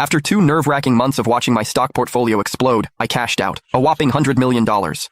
After 2 nerve-wracking months of watching my stock portfolio explode, I cashed out. A whopping $100 million.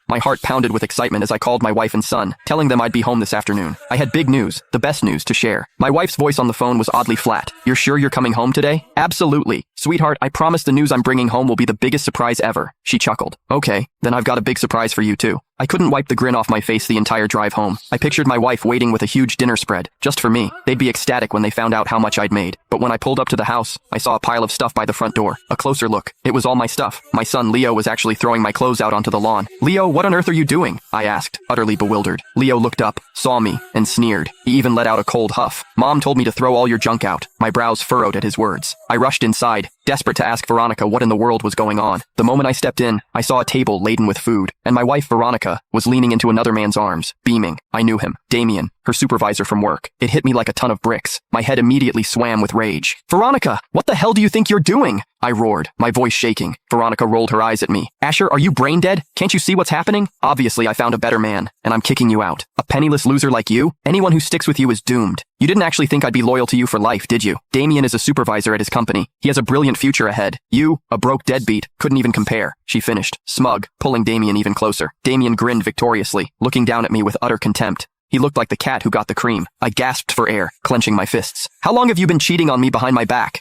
My heart pounded with excitement as I called my wife and son, telling them I'd be home this afternoon. I had big news, the best news, to share. My wife's voice on the phone was oddly flat. "You're sure you're coming home today?" "Absolutely. Sweetheart, I promise the news I'm bringing home will be the biggest surprise ever." She chuckled. "Okay, then I've got a big surprise for you too." I couldn't wipe the grin off my face the entire drive home. I pictured my wife waiting with a huge dinner spread, just for me. They'd be ecstatic when they found out how much I'd made. But when I pulled up to the house, I saw a pile of stuff by the front door. A closer look. It was all my stuff. My son Leo was actually throwing my clothes out onto the lawn. "Leo, what on earth are you doing?" I asked, utterly bewildered. Leo looked up, saw me, and sneered. He even let out a cold huff. "Mom told me to throw all your junk out." My brows furrowed at his words. I rushed inside, desperate to ask Veronica what in the world was going on. The moment I stepped in, I saw a table laden with food, and my wife Veronica was leaning into another man's arms, beaming. I knew him. Damien, her supervisor from work. It hit me like a ton of bricks. My head immediately swam with rage. "Veronica, what the hell do you think you're doing?" I roared, my voice shaking. Veronica rolled her eyes at me. "Asher, are you brain dead? Can't you see what's happening? Obviously, I found a better man, and I'm kicking you out. A penniless loser like you? Anyone who sticks with you is doomed. You didn't actually think I'd be loyal to you for life, did you? Damien is a supervisor at his company. He has a brilliant future ahead. You, a broke deadbeat, couldn't even compare," she finished, smug, pulling Damien even closer. Damien grinned victoriously, looking down at me with utter contempt. He looked like the cat who got the cream. I gasped for air, clenching my fists. "How long have you been cheating on me behind my back?"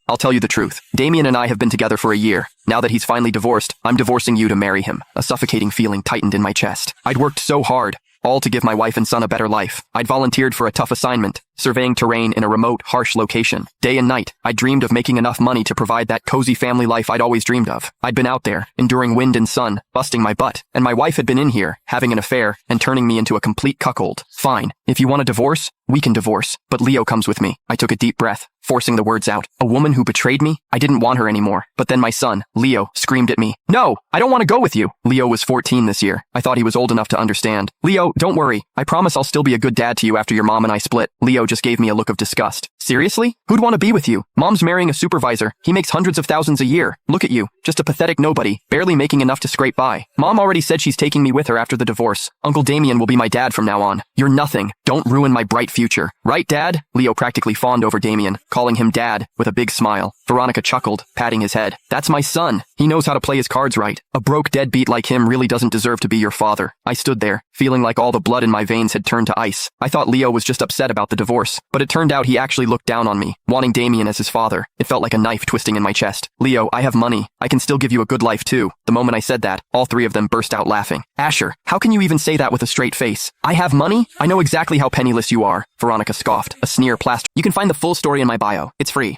I'll tell you the truth. Damien and I have been together for a year. Now that he's finally divorced, I'm divorcing you to marry him." A suffocating feeling tightened in my chest. I'd worked so hard, all to give my wife and son a better life. I'd volunteered for a tough assignment, surveying terrain in a remote, harsh location. Day and night, I dreamed of making enough money to provide that cozy family life I'd always dreamed of. I'd been out there, enduring wind and sun, busting my butt, and my wife had been in here, having an affair, and turning me into a complete cuckold. "Fine. If you want a divorce, we can divorce. But Leo comes with me." I took a deep breath, forcing the words out. "A woman who betrayed me? I didn't want her anymore." But then my son, Leo, screamed at me. "No, I don't want to go with you." Leo was 14 this year. I thought he was old enough to understand. "Leo, don't worry. I promise I'll still be a good dad to you after your mom and I split." Leo just gave me a look of disgust. "Seriously? Who'd want to be with you? Mom's marrying a supervisor. He makes hundreds of thousands a year. Look at you, just a pathetic nobody, barely making enough to scrape by. Mom already said she's taking me with her after the divorce. Uncle Damien will be my dad from now on. You're nothing. Don't ruin my bright future. Right, Dad?" Leo practically fawned over Damien, calling him Dad, with a big smile. Veronica chuckled, patting his head. "That's my son. He knows how to play his cards right. A broke deadbeat like him really doesn't deserve to be your father." I stood there, feeling like all the blood in my veins had turned to ice. I thought Leo was just upset about the divorce, but it turned out he actually looked down on me, wanting Damien as his father. It felt like a knife twisting in my chest. "Leo, I have money. I can still give you a good life too." The moment I said that, all 3 of them burst out laughing. "Asher, how can you even say that with a straight face? I have money? I know exactly how penniless you are." Veronica scoffed, a sneer plastered. You can find the full story in my bio. It's free.